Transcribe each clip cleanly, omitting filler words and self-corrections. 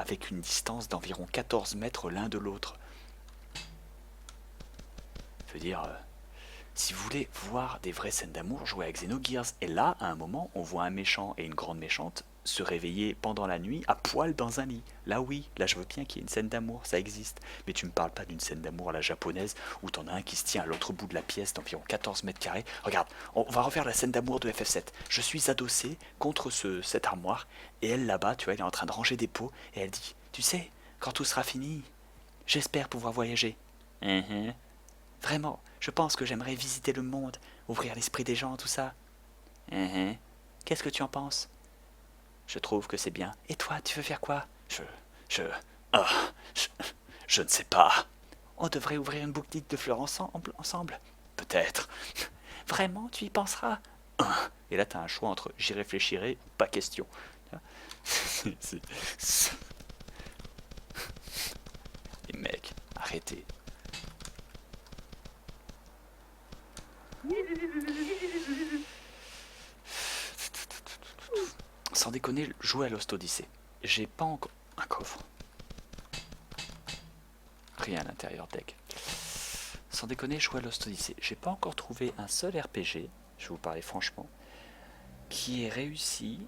avec une distance d'environ 14 mètres l'un de l'autre. Je veux dire, si vous voulez voir des vraies scènes d'amour, jouez à Xenogears. Et là, à un moment, on voit un méchant et une grande méchante se réveiller pendant la nuit à poil dans un lit. Là oui, là je veux bien qu'il y ait une scène d'amour, ça existe. Mais tu me parles pas d'une scène d'amour à la japonaise où t'en as un qui se tient à l'autre bout de la pièce d'environ 14 mètres carrés. Regarde, on va refaire la scène d'amour de FF7. Je suis adossé contre cette armoire et elle là-bas, tu vois, elle est en train de ranger des pots et elle dit, tu sais, quand tout sera fini, j'espère pouvoir voyager. Vraiment, je pense que j'aimerais visiter le monde, ouvrir l'esprit des gens, tout ça. Qu'est-ce que tu en penses? Je trouve que c'est bien. Et toi, tu veux faire quoi? Je... Ah, je, je ne sais pas. On devrait ouvrir une boutique de fleurs ensemble. Peut-être. Vraiment, tu y penseras? Et là, tu as un choix entre j'y réfléchirai, pas question. Les mecs, arrêtez. Sans déconner, jouer à Lost Odyssey. J'ai pas encore... Un coffre. Rien à l'intérieur deck. Sans déconner, jouer à Lost Odyssey. J'ai pas encore trouvé un seul RPG, je vais vous parler franchement, qui ait réussi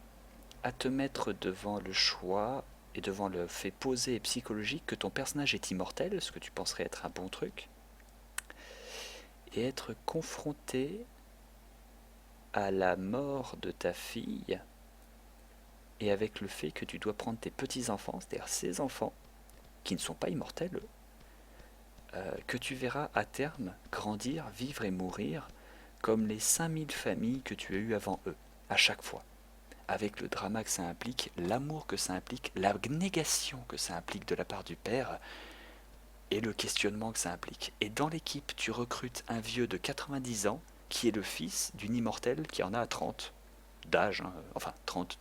à te mettre devant le choix et devant le fait posé et psychologique que ton personnage est immortel, ce que tu penserais être un bon truc, et être confronté à la mort de ta fille et avec le fait que tu dois prendre tes petits-enfants, c'est-à-dire ces enfants, qui ne sont pas immortels, que tu verras à terme grandir, vivre et mourir comme les 5000 familles que tu as eues avant eux, à chaque fois. Avec le drama que ça implique, l'amour que ça implique, la négation que ça implique de la part du père, et le questionnement que ça implique. Et dans l'équipe, tu recrutes un vieux de 90 ans qui est le fils d'une immortelle qui en a 30 d'âge, hein, enfin 30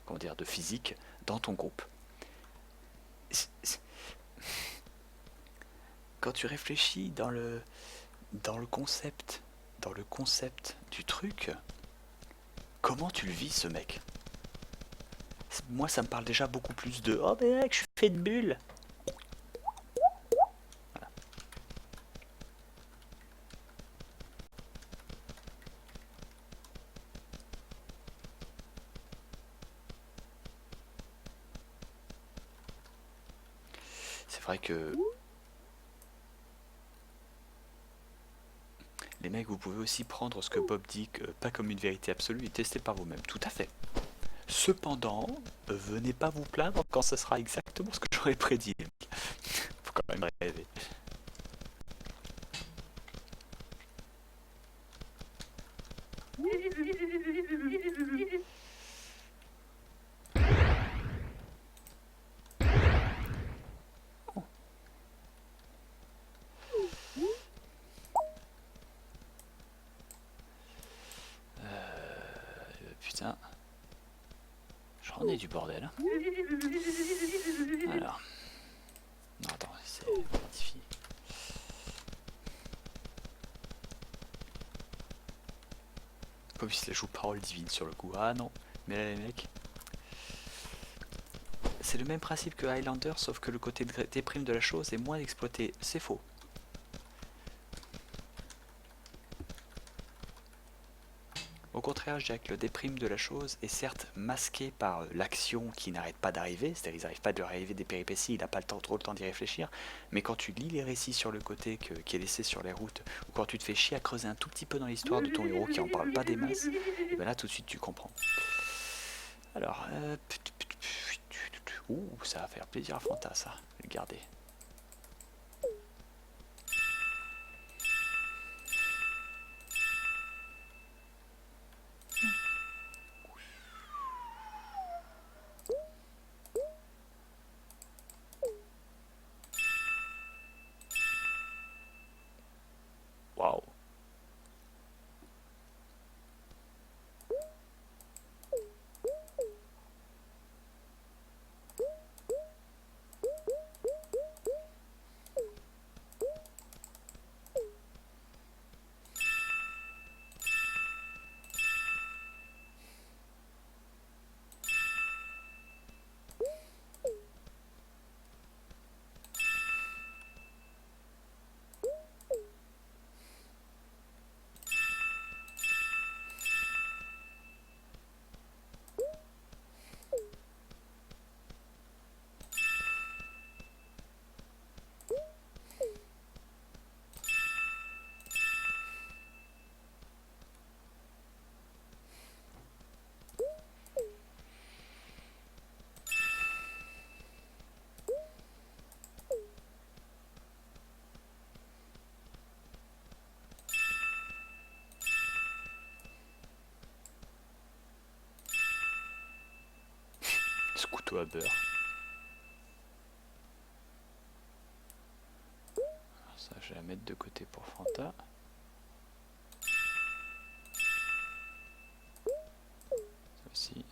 comment dire, de physique, dans ton groupe. Quand tu réfléchis dans le concept du truc, comment tu le vis ce mec? Moi ça me parle déjà beaucoup plus de oh mais mec je suis fait de bulles. C'est vrai que les mecs vous pouvez aussi prendre ce que Bob dit pas comme une vérité absolue et tester par vous-même. Tout à fait. Cependant, venez pas vous plaindre quand ce sera exactement ce que j'aurais prédit. Faut quand même rêver. Putain, j'en ai du bordel. Hein. Alors, non attends, c'est magnifique. Comme si ça joue parole divine sur le coup. Ah non, mais là les mecs, c'est le même principe que Highlander, sauf que le côté déprime de la chose est moins exploité. C'est faux. Au contraire, je dirais que le déprime de la chose est certes masqué par l'action qui n'arrête pas d'arriver, c'est-à-dire ils n'arrivent pas de lui arriver des péripéties, il n'a pas trop le temps d'y réfléchir, mais quand tu lis les récits sur le côté qui est laissé sur les routes, ou quand tu te fais chier à creuser un tout petit peu dans l'histoire de ton héros qui en parle pas des masses, et ben là tout de suite tu comprends. Alors, ouh, ça va faire plaisir à Fanta ça, regardez. Waouh. couteau à beurre. Ça, je vais la mettre de côté pour Fanta. Ça aussi.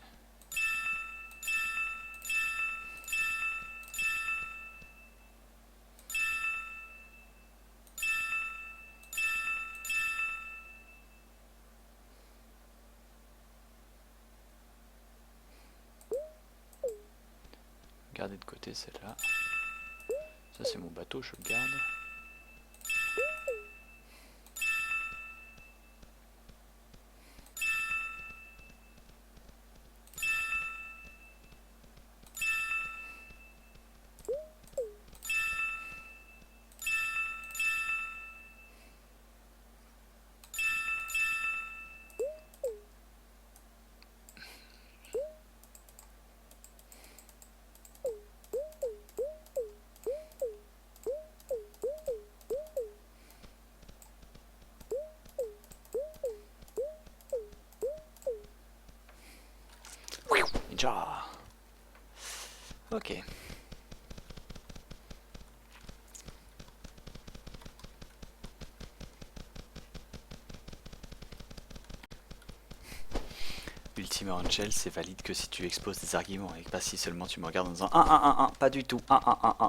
Gardez de côté celle-là. Ça c'est mon bateau, je le garde. Ninja. Ok. Ultima Angel, c'est valide que si tu exposes des arguments et pas si seulement tu me regardes en disant 1, pas du tout, 1.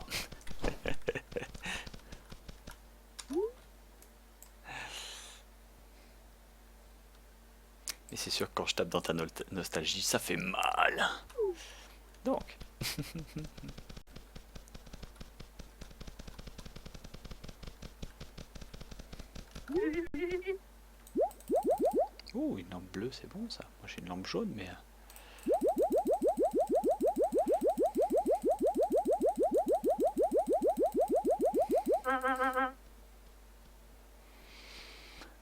Et c'est sûr que quand je tape dans ta nostalgie, ça fait mal. Donc. Oh, une lampe bleue, c'est bon ça. Moi j'ai une lampe jaune, mais...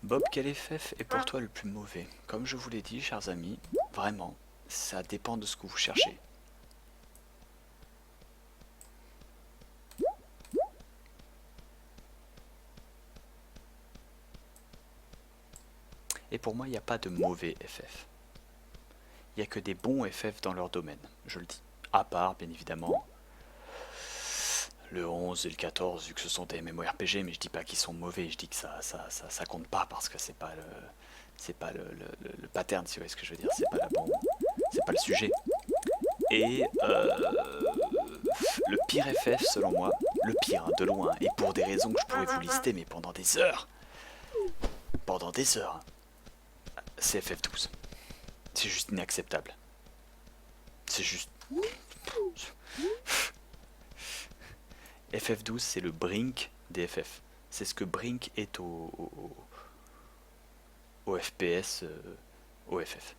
Bob, quel FF est pour toi le plus mauvais? Comme je vous l'ai dit, chers amis, vraiment, ça dépend de ce que vous cherchez. Et pour moi, il n'y a pas de mauvais FF. Il n'y a que des bons FF dans leur domaine, je le dis. À part, bien évidemment, le 11 et le 14, vu que ce sont des MMORPG, mais je dis pas qu'ils sont mauvais, je dis que ça compte pas parce que c'est pas le pattern, si vous voyez ce que je veux dire, c'est pas le sujet. Et le pire FF, selon moi, le pire, hein, de loin, et pour des raisons que je pourrais vous lister, mais pendant des heures, c'est FF12. C'est juste inacceptable. C'est juste... FF12, c'est le Brink des FF. C'est ce que Brink est au FPS, au FF.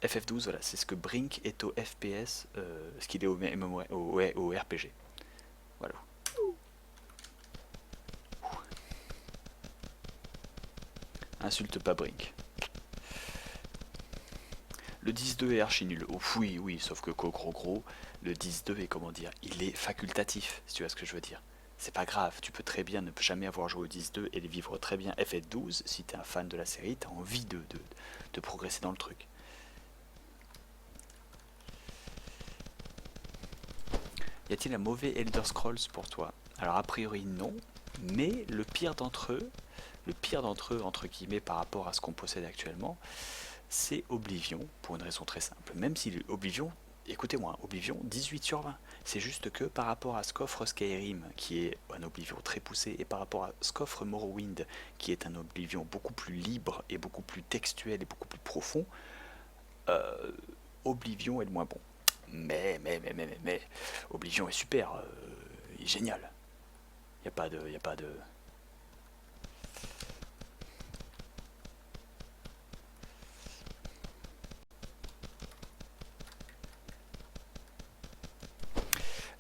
FF12, voilà, c'est ce que Brink est au FPS, ce qu'il est au RPG. Voilà. Insulte pas Brink. Le 10-2 est archi nul. Oh, oui, sauf que gros, le 10-2 est, comment dire, il est facultatif, si tu vois ce que je veux dire. C'est pas grave, tu peux très bien ne jamais avoir joué au 10-2 et les vivre très bien FF12, si t'es un fan de la série, t'as envie de progresser dans le truc. Y a-t-il un mauvais Elder Scrolls pour toi? Alors a priori non, mais le pire d'entre eux, entre guillemets, par rapport à ce qu'on possède actuellement, c'est Oblivion, pour une raison très simple. Même si Oblivion, écoutez-moi, Oblivion 18/20, c'est juste que par rapport à ce qu'offre Skyrim, qui est un Oblivion très poussé, et par rapport à ce qu'offre Morrowind, qui est un Oblivion beaucoup plus libre et beaucoup plus textuel et beaucoup plus profond, Oblivion est le moins bon. Mais, Oblivion est super, il est génial. Y a pas de...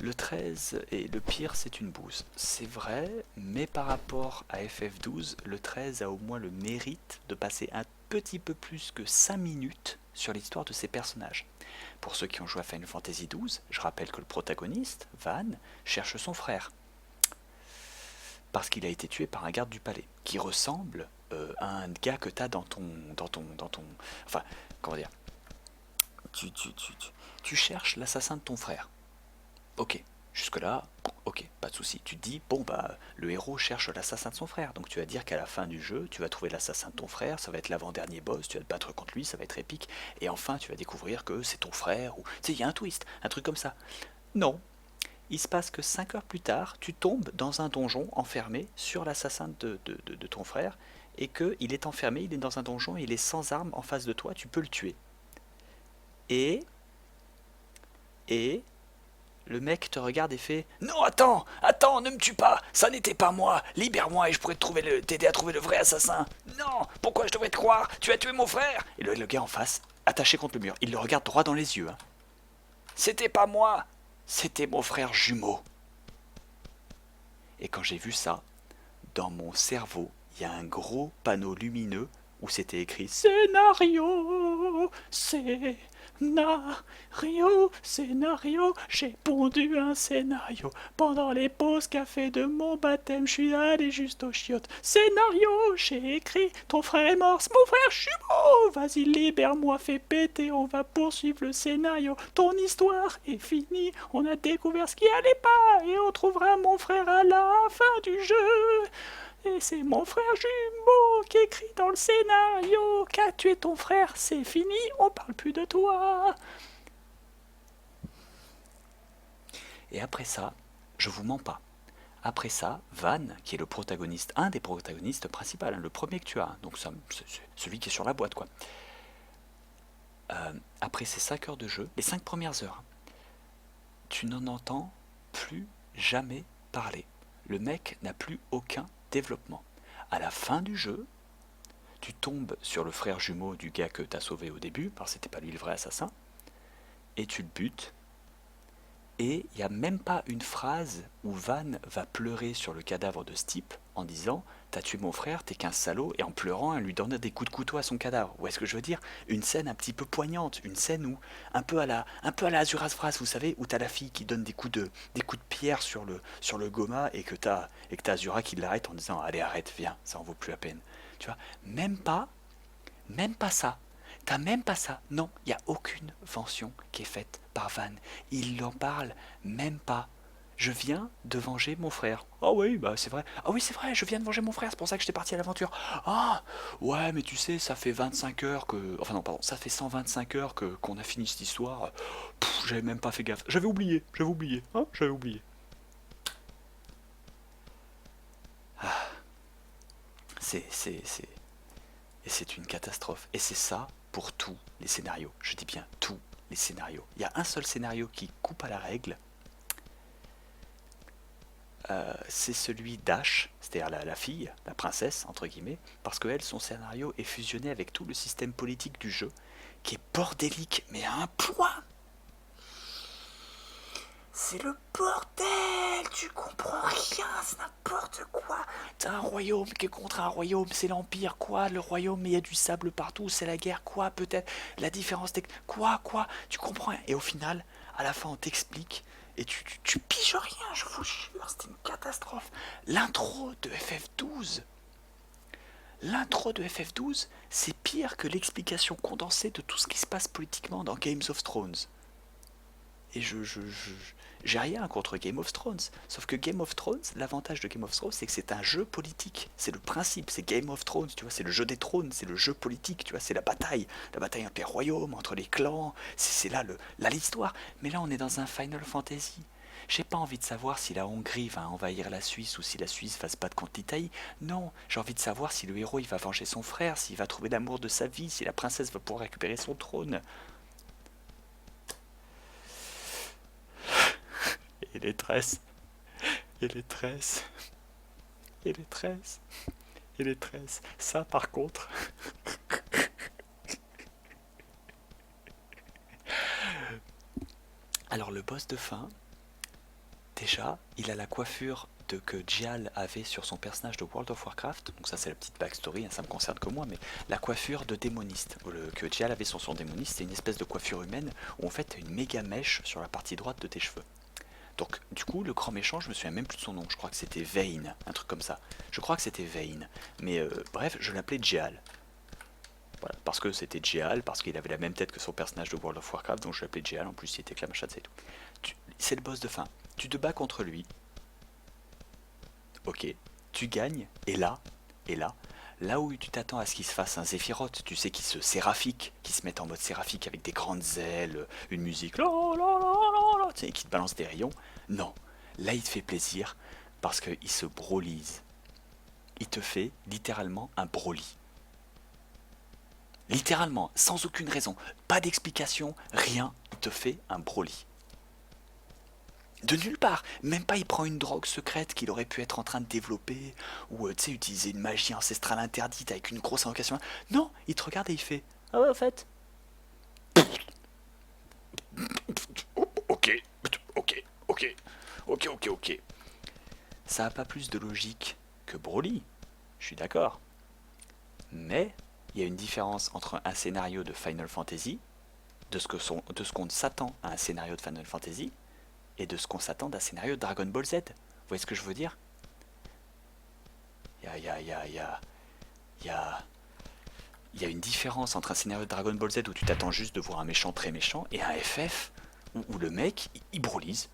Le 13 et le pire, c'est une bouse. C'est vrai, mais par rapport à FF12, le 13 a au moins le mérite de passer un petit peu plus que 5 minutes sur l'histoire de ses personnages. Pour ceux qui ont joué à Final Fantasy XII, je rappelle que le protagoniste, Van, cherche son frère. Parce qu'il a été tué par un garde du palais, qui ressemble à un gars que t'as dans ton... Enfin, comment dire tu cherches l'assassin de ton frère. Ok, jusque-là, ok, pas de souci. Tu te dis, bon bah, le héros cherche l'assassin de son frère. Donc tu vas dire qu'à la fin du jeu, tu vas trouver l'assassin de ton frère, ça va être l'avant-dernier boss, tu vas te battre contre lui, ça va être épique. Et enfin, tu vas découvrir que c'est ton frère, ou... Tu sais, il y a un twist, un truc comme ça. Non, il se passe que 5 heures plus tard, tu tombes dans un donjon enfermé sur l'assassin de ton frère, et qu'il est enfermé, il est dans un donjon, il est sans armes en face de toi, tu peux le tuer. Et... Et... Le mec te regarde et fait non, attends, attends, ne me tue pas, ça n'était pas moi, libère-moi et je pourrais t'aider à trouver le vrai assassin. Non, pourquoi je devrais te croire, tu as tué mon frère. Et le gars en face, attaché contre le mur, il le regarde droit dans les yeux. Hein. C'était pas moi, c'était mon frère jumeau. Et quand j'ai vu ça, dans mon cerveau, il y a un gros panneau lumineux où c'était écrit scénario, scénario, j'ai pondu un scénario. Pendant les pauses café de mon baptême, je suis allé juste aux chiottes. Scénario, j'ai écrit, ton frère est mort, c'est mon frère jumeau. Vas-y, libère-moi, fais péter, on va poursuivre le scénario. Ton histoire est finie, on a découvert ce qui allait pas, et on trouvera mon frère à la fin du jeu. Et c'est mon frère jumeau qui écrit dans le scénario qu'a tué ton frère, c'est fini, on parle plus de toi. Et après ça, je vous mens pas. Après ça, Van, qui est le protagoniste, un des protagonistes principaux, le premier que tu as, donc c'est celui qui est sur la boîte, quoi. Après ces 5 heures de jeu, les 5 premières heures, tu n'en entends plus jamais parler. Le mec n'a plus aucun développement. À la fin du jeu, tu tombes sur le frère jumeau du gars que t'as sauvé au début, parce que c'était pas lui le vrai assassin, et tu le butes. Et il n'y a même pas une phrase où Van va pleurer sur le cadavre de ce type en disant « T'as tué mon frère, t'es qu'un salaud » et en pleurant, elle lui donne des coups de couteau à son cadavre. Où est-ce que je veux dire? Une scène un petit peu poignante, une scène où, un peu à la Azuras Vras, vous savez, où t'as la fille qui donne des coups de pierre sur le goma et que t'as Azura qui l'arrête en disant « Allez, arrête, viens, ça en vaut plus la peine. » Tu vois, même pas ça. T'as même pas ça. Non, il n'y a aucune mention qui est faite par Van. Il n'en parle même pas. Je viens de venger mon frère. Ah oui, bah c'est vrai. Ah oui, c'est vrai, je viens de venger mon frère, c'est pour ça que j'étais parti à l'aventure. Ah, ouais, mais tu sais, ça fait 25 heures que... Enfin non, pardon, ça fait 125 heures qu'on a fini cette histoire. J'avais même pas fait gaffe. J'avais oublié, hein, j'avais oublié. Ah, c'est... Et c'est une catastrophe. Et c'est ça pour tous les scénarios. Je dis bien tous les scénarios. Il y a un seul scénario qui coupe à la règle. C'est celui d'Ash, c'est-à-dire la fille, la princesse, entre guillemets, parce que elle, son scénario est fusionné avec tout le système politique du jeu, qui est bordélique, mais à un point. C'est le bordel, tu comprends rien, c'est n'importe quoi. T'as un royaume qui est contre un royaume, c'est l'Empire, quoi, le royaume, mais il y a du sable partout, c'est la guerre, quoi, peut-être, la différence, quoi, tu comprends rien. Et au final, à la fin, on t'explique, et tu piges rien, je vous jure, c'était une catastrophe. L'intro de FF12, c'est pire que l'explication condensée de tout ce qui se passe politiquement dans Games of Thrones. Et j'ai rien contre Game of Thrones. Sauf que Game of Thrones, l'avantage de Game of Thrones, c'est que c'est un jeu politique. C'est le principe, c'est Game of Thrones, tu vois, c'est le jeu des trônes, c'est le jeu politique, tu vois, c'est la bataille entre les royaumes, entre les clans, c'est là l'histoire. Mais là, on est dans un Final Fantasy. J'ai pas envie de savoir si la Hongrie va envahir la Suisse ou si la Suisse va se battre contre l'Italie. Non, j'ai envie de savoir si le héros il va venger son frère, s'il va trouver l'amour de sa vie, si la princesse va pouvoir récupérer son trône. Et les tresses, et les tresses, et les tresses, et les tresses. Ça, par contre, alors le boss de fin, déjà, il a la coiffure que Gial avait sur son personnage de World of Warcraft. Donc ça, c'est la petite backstory, hein, ça me concerne que moi, mais la coiffure de démoniste que Gial avait sur son démoniste, c'est une espèce de coiffure humaine où en fait, tu as une méga mèche sur la partie droite de tes cheveux. Donc du coup, le grand méchant, je me souviens même plus de son nom, je crois que c'était Vayne, un truc comme ça. Je crois que c'était Vayne, mais bref, je l'appelais Gial. Voilà, parce que c'était Jeal, parce qu'il avait la même tête que son personnage de World of Warcraft, donc je l'appelais Jeal, en plus il était Clamachat, c'est tout. C'est le boss de fin. Tu te bats contre lui, ok, tu gagnes, et là, là où tu t'attends à ce qu'il se fasse un Zéphiroth, tu sais qu'il se séraphique, qu'il se mette en mode séraphique avec des grandes ailes, une musique, là, là, là, là, tu sais, qui te balance des rayons. Non, là il te fait plaisir parce qu'il se brolise. Il te fait littéralement un Broly. Littéralement, sans aucune raison, pas d'explication, rien, il te fait un Broly. De nulle part, même pas il prend une drogue secrète qu'il aurait pu être en train de développer, ou tu sais, utiliser une magie ancestrale interdite avec une grosse invocation. Non, il te regarde et il fait ah ouais, en fait. Ok, ok, ok, ok, ok, ok. Ça a pas plus de logique que Broly, je suis d'accord. Mais il y a une différence entre un scénario de Final Fantasy, de ce qu'on s'attend à un scénario de Final Fantasy, et de ce qu'on s'attend d'un scénario de Dragon Ball Z. Vous voyez ce que je veux dire? Il y a, y a, y a, y a, y a, y a une différence entre un scénario de Dragon Ball Z où tu t'attends juste de voir un méchant très méchant et un FF où le mec, il brolise.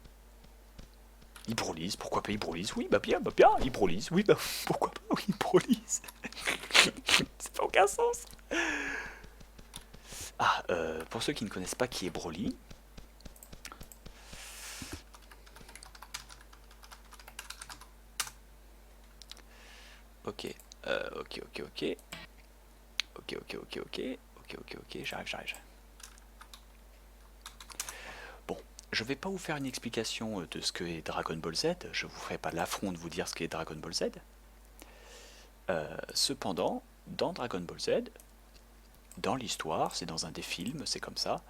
Il brolise, pourquoi pas il brolise? Oui, bah bien, il brolise. Oui, bah pourquoi pas, oui, il brolise. Ça fait aucun sens. Ah, pour ceux qui ne connaissent pas qui est Broly, ok, ok. Ok, j'arrive. Bon, je vais pas vous faire une explication de ce qu'est Dragon Ball Z, je vous ferai pas l'affront de vous dire ce qu'est Dragon Ball Z. Cependant, dans Dragon Ball Z, dans l'histoire, c'est dans un des films, c'est comme ça.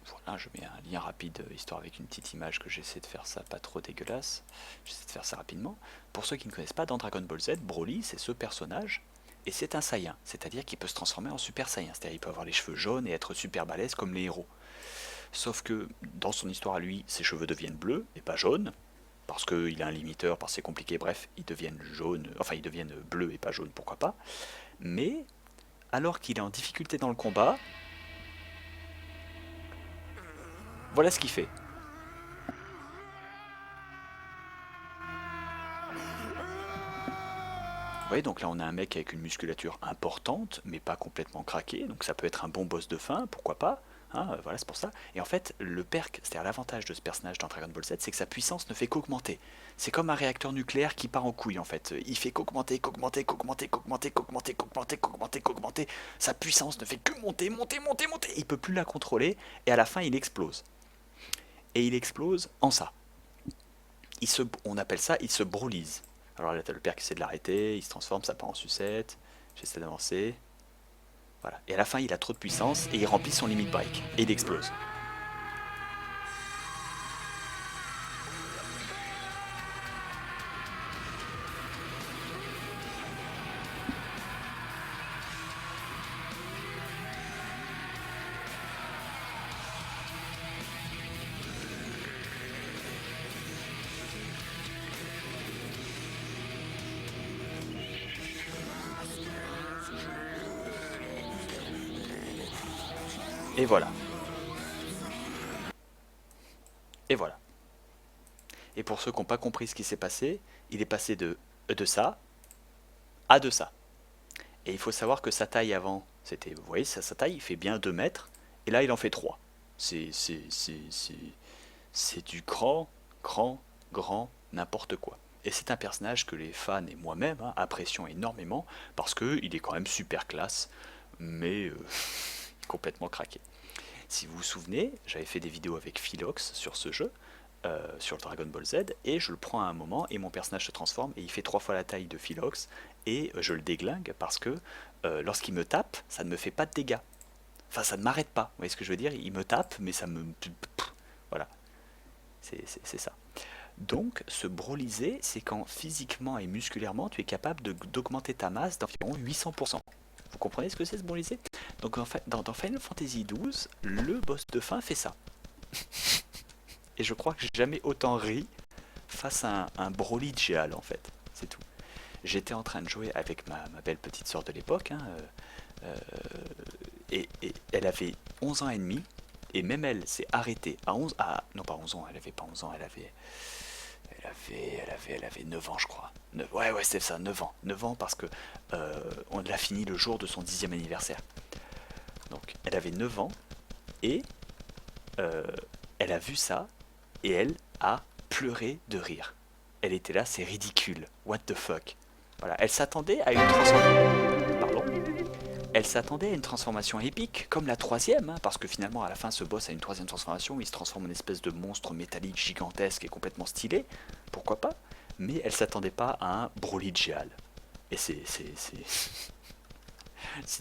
Voilà, je mets un lien rapide, histoire avec une petite image que j'essaie de faire ça pas trop dégueulasse. J'essaie de faire ça rapidement. Pour ceux qui ne connaissent pas, dans Dragon Ball Z, Broly, c'est ce personnage, et c'est un Saiyan, c'est-à-dire qu'il peut se transformer en Super Saiyan, c'est-à-dire il peut avoir les cheveux jaunes et être super balèze comme les héros. Sauf que dans son histoire à lui, ses cheveux deviennent bleus et pas jaunes, parce qu'il a un limiteur, parce que c'est compliqué, bref, ils deviennent jaunes, enfin ils deviennent bleus et pas jaunes, pourquoi pas. Mais alors qu'il est en difficulté dans le combat, voilà ce qu'il fait. Vous voyez, donc là on a un mec avec une musculature importante, mais pas complètement craquée, donc ça peut être un bon boss de fin, pourquoi pas. Hein, voilà, c'est pour ça. Et en fait, le perk, c'est-à-dire l'avantage de ce personnage dans Dragon Ball Z, c'est que sa puissance ne fait qu'augmenter. C'est comme un réacteur nucléaire qui part en couille en fait. Il fait qu'augmenter, qu'augmenter, qu'augmenter, qu'augmenter, qu'augmenter, qu'augmenter, qu'augmenter, qu'augmenter. Sa puissance ne fait que monter, monter, monter, monter. Il peut plus la contrôler et à la fin il explose. Et il explose en ça. On appelle ça, il se brolise. Alors là, t'as le père qui essaie de l'arrêter, il se transforme, ça part en sucette. J'essaie d'avancer. Voilà. Et à la fin, il a trop de puissance et il remplit son limit break. Et il explose. Et voilà. Et voilà. Et pour ceux qui n'ont pas compris ce qui s'est passé, il est passé de ça à de ça. Et il faut savoir que sa taille avant, c'était, vous voyez, sa taille, il fait bien 2 mètres, et là il en fait 3. C'est, c'est, c'est, c'est, c'est du grand n'importe quoi. Et c'est un personnage que les fans et moi-même apprécions énormément, parce qu'il est quand même super classe, mais complètement craqué. Si vous vous souvenez, j'avais fait des vidéos avec Philox sur ce jeu, sur le Dragon Ball Z, et je le prends à un moment, et mon personnage se transforme, et il fait 3 fois la taille de Philox, et je le déglingue parce que lorsqu'il me tape, ça ne me fait pas de dégâts. Enfin, ça ne m'arrête pas, vous voyez ce que je veux dire? Il me tape, mais ça me... Voilà, c'est ça. Donc, se broliser, c'est quand physiquement et musculairement, tu es capable d'augmenter ta masse d'environ 800%. Vous comprenez ce que c'est se broliser? Donc, en fait, dans Final Fantasy XII, le boss de fin fait ça. Et je crois que j'ai jamais autant ri face à un Broly de Géal, en fait. C'est tout. j'étais en train de jouer avec ma belle petite sœur de l'époque, hein, et elle avait 11 ans et demi, et même elle s'est arrêtée à 11, non pas 11 ans, elle avait pas 11 ans, elle avait 9 ans je crois. Ouais, c'était ça, 9 ans parce que on l'a fini le jour de son 10e anniversaire. Donc elle avait 9 ans, et euh, elle a vu ça, et elle a pleuré de rire. Elle était là, c'est ridicule, what the fuck. Voilà, elle s'attendait à une transformation. Pardon. Elle s'attendait à une transformation épique, comme la troisième, hein, parce que finalement à la fin ce boss a une troisième transformation où il se transforme en espèce de monstre métallique gigantesque et complètement stylé, pourquoi pas, mais elle s'attendait pas à un Broly Géal. Et c'est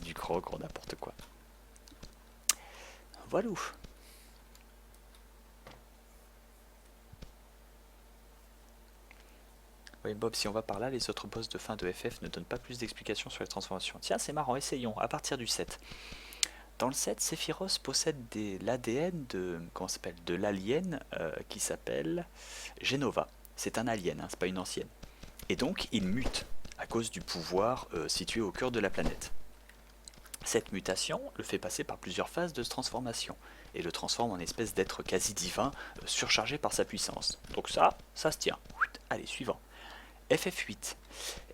du grand n'importe quoi. Voilà. Oui, Bob, si on va par là, les autres boss de fin de FF ne donnent pas plus d'explications sur les transformations. Tiens, c'est marrant, essayons, à partir du 7. Dans le 7, Sephiroth possède l'ADN de l'alien qui s'appelle Genova. C'est un alien, hein, c'est pas une ancienne. Et donc, il mute à cause du pouvoir situé au cœur de la planète. Cette mutation le fait passer par plusieurs phases de transformation et le transforme en espèce d'être quasi divin surchargé par sa puissance. Donc ça se tient. Allez, suivant. FF8.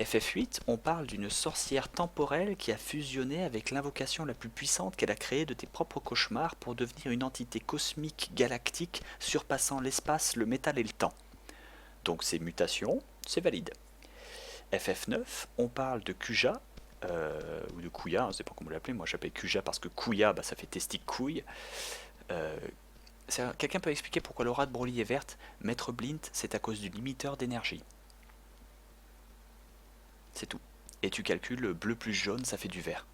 FF8, on parle d'une sorcière temporelle qui a fusionné avec l'invocation la plus puissante qu'elle a créée de tes propres cauchemars pour devenir une entité cosmique galactique surpassant l'espace, le métal et le temps. Donc ces mutations, c'est valide. FF9, on parle de Kuja, ou de Kuya, on ne sait pas comment l'appeler, moi j'appelle Kuja parce que Kuya, bah, ça fait testique couille. Quelqu'un peut expliquer pourquoi l'aura de Broly est verte? Maître Blint, c'est à cause du limiteur d'énergie. C'est tout. Et tu calcules bleu plus jaune, ça fait du vert.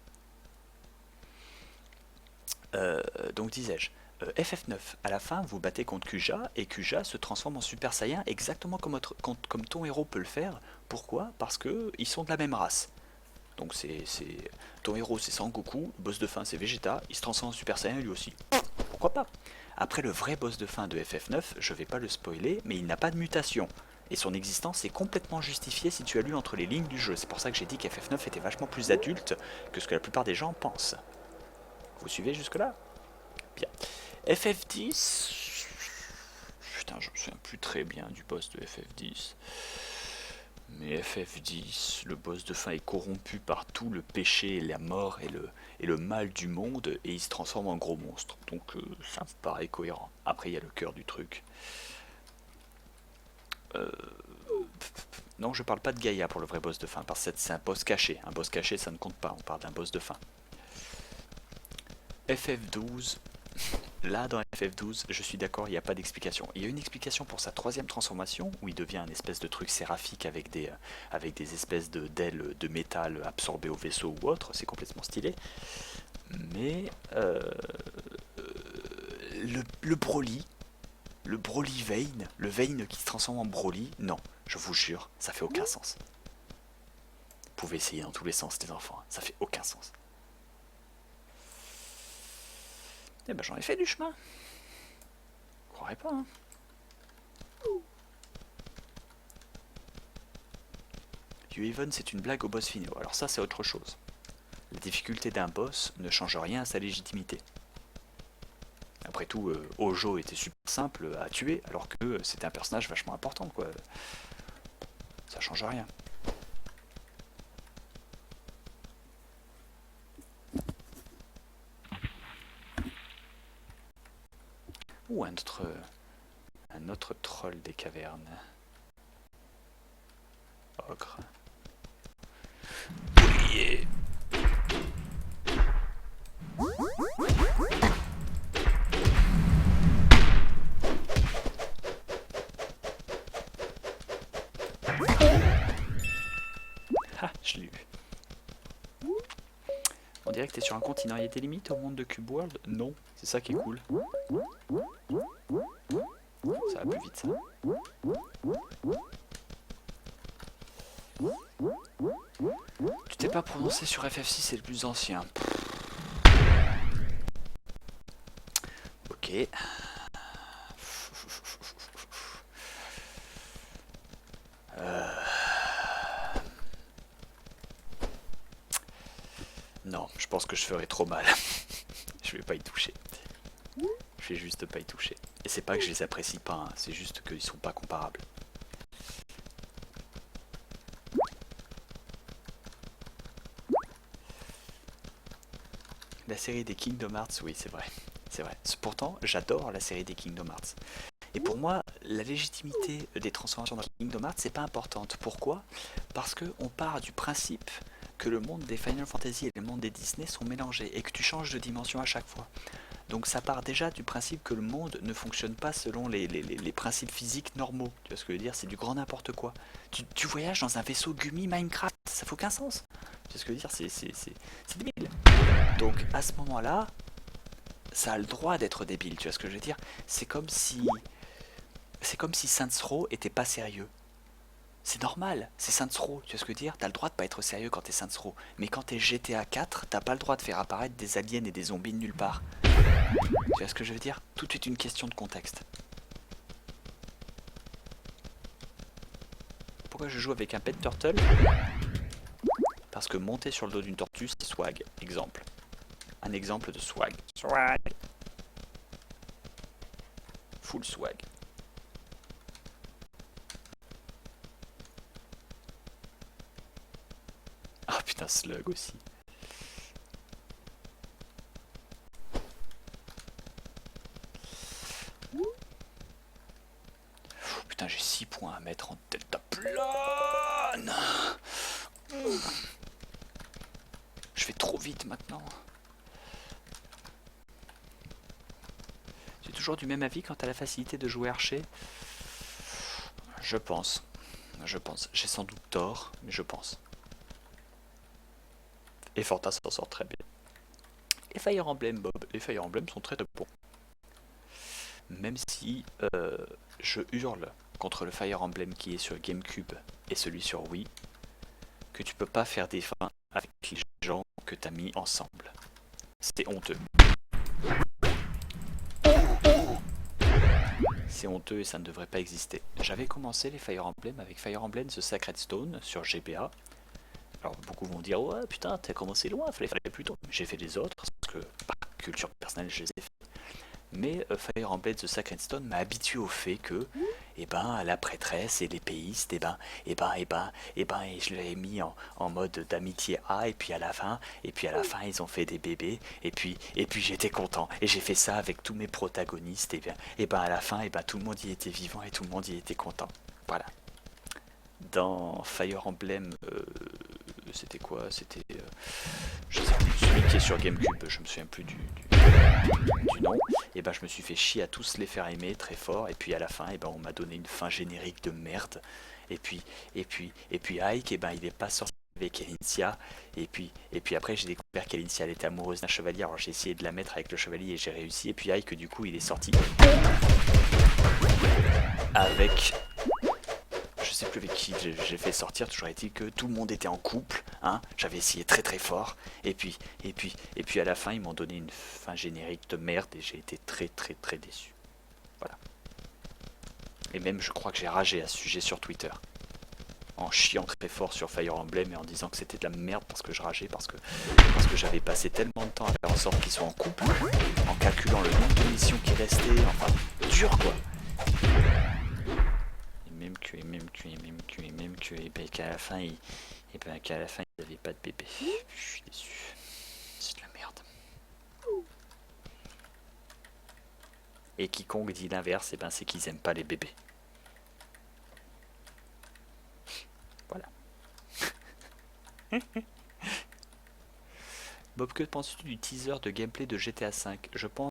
Donc disais-je, FF9, à la fin, vous battez contre Kuja, et Kuja se transforme en Super Saiyan exactement comme ton héros peut le faire. Pourquoi? Parce qu'ils sont de la même race. Donc ton héros c'est Sangoku, le boss de fin c'est Vegeta, il se transforme en Super Saiyan lui aussi. Pourquoi pas? Après le vrai boss de fin de FF9, je vais pas le spoiler, mais il n'a pas de mutation. Et son existence est complètement justifiée si tu as lu entre les lignes du jeu. C'est pour ça que j'ai dit qu'FF9 était vachement plus adulte que ce que la plupart des gens pensent. Vous suivez jusque-là? Bien. FF10... Putain, je me souviens plus très bien du boss de FF10. Mais FF10, le boss de fin est corrompu par tout le péché, la mort et le mal du monde, et il se transforme en gros monstre. Donc ça me paraît cohérent. Après, il y a le cœur du truc. Non, je parle pas de Gaïa pour le vrai boss de fin, parce que c'est un boss caché. Un boss caché, ça ne compte pas, on parle d'un boss de fin. FF12, là dans FF12, je suis d'accord, il n'y a pas d'explication. Il y a une explication pour sa troisième transformation, où il devient un espèce de truc séraphique avec des espèces d'ailes de métal absorbées au vaisseau ou autre, c'est complètement stylé. Mais le Broly, Vayne, le Vayne qui se transforme en Broly, non, je vous jure, ça fait aucun sens. Vous pouvez essayer dans tous les sens, les enfants, ça fait aucun sens. Eh ben j'en ai fait du chemin. Je croirais pas, hein. You Even, c'est une blague au boss final. Alors ça, c'est autre chose. La difficulté d'un boss ne change rien à sa légitimité. Après tout, Ojo était super simple à tuer, alors que c'était un personnage vachement important, quoi. Ça change rien. Ou un autre troll des cavernes. Ogre. Boulier. Ah, je l'ai eu. On dirait que t'es sur un continent, il y a des limites au monde de Cube World? Non, c'est ça qui est cool. Ça va plus vite ça. Tu t'es pas prononcé sur FF6, c'est le plus ancien. Ok. pense que je ferais trop mal. Je vais pas y toucher. Je vais juste pas y toucher. Et c'est pas que je les apprécie pas, hein, c'est juste qu'ils sont pas comparables. La série des Kingdom Hearts, oui, c'est vrai. C'est vrai. Pourtant, j'adore la série des Kingdom Hearts. Et pour moi, la légitimité des transformations dans Kingdom Hearts, c'est pas importante. Pourquoi? Parce qu'on part du principe que le monde des Final Fantasy et le monde des Disney sont mélangés et que tu changes de dimension à chaque fois. Donc ça part déjà du principe que le monde ne fonctionne pas selon les principes physiques normaux. Tu vois ce que je veux dire? C'est du grand n'importe quoi. Tu voyages dans un vaisseau Gumi Minecraft, ça fait aucun sens. Tu vois ce que je veux dire? C'est débile. Donc à ce moment-là, ça a le droit d'être débile, tu vois ce que je veux dire? C'est comme si Saints Row était pas sérieux. C'est normal, c'est Saints Row, tu vois ce que je veux dire? T'as le droit de pas être sérieux quand t'es Saints Row. Mais quand t'es GTA 4, t'as pas le droit de faire apparaître des aliens et des zombies de nulle part. Tu vois ce que je veux dire? Tout est une question de contexte. Pourquoi je joue avec un pet turtle? Parce que monter sur le dos d'une tortue, c'est swag. Exemple. Un exemple de swag. Swag. Full swag. Ah putain, slug aussi. Putain, j'ai 6 points à mettre en delta plane. Je vais trop vite maintenant. Tu es toujours du même avis quant à la facilité de jouer archer? Je pense. Je pense. J'ai sans doute tort, mais je pense. Et Forta s'en sort très bien. Les Fire Emblem, Bob, les Fire Emblem sont très bons. Même si je hurle contre le Fire Emblem qui est sur GameCube et celui sur Wii, que tu peux pas faire des fins avec les gens que t'as mis ensemble. C'est honteux. C'est honteux et ça ne devrait pas exister. J'avais commencé les Fire Emblem avec Fire Emblem The Sacred Stone sur GBA. Alors beaucoup vont dire ouais putain t'as commencé loin, fallait plus tôt. J'ai fait les autres parce que par culture personnelle je les ai fait. Mais Fire Emblem The Sacred Stone m'a habitué au fait que la prêtresse et l'épéiste et je l'ai mis en mode d'amitié A et puis à la fin ils ont fait des bébés et puis j'étais content et j'ai fait ça avec tous mes protagonistes et à la fin tout le monde y était vivant et tout le monde y était content. Voilà. Dans Fire Emblem c'était quoi? C'était je sais plus, celui qui est sur GameCube, je me souviens plus du nom. Et je me suis fait chier à tous les faire aimer très fort. Et puis à la fin, on m'a donné une fin générique de merde. Et puis Ike, il est pas sorti avec Elincia. Et puis après, j'ai découvert qu'Elincia elle était amoureuse d'un chevalier. Alors j'ai essayé de la mettre avec le chevalier et j'ai réussi. Et puis Ike, du coup, il est sorti avec je sais plus avec qui j'ai fait sortir, toujours est-il que tout le monde était en couple, hein, j'avais essayé très très fort, et puis à la fin ils m'ont donné une fin générique de merde et j'ai été très très très déçu. Voilà. Et même je crois que j'ai ragé à ce sujet sur Twitter, en chiant très fort sur Fire Emblem et en disant que c'était de la merde parce que je rageais, parce que j'avais passé tellement de temps à faire en sorte qu'ils soient en couple, en calculant le nombre de missions qui restaient, enfin dur quoi. Et qu'à la fin, ils n'avaient pas de bébé. Je suis déçu. C'est de la merde. Et quiconque dit l'inverse, c'est qu'ils aiment pas les bébés. Voilà. Bob, que penses-tu du teaser de gameplay de GTA V? Je pense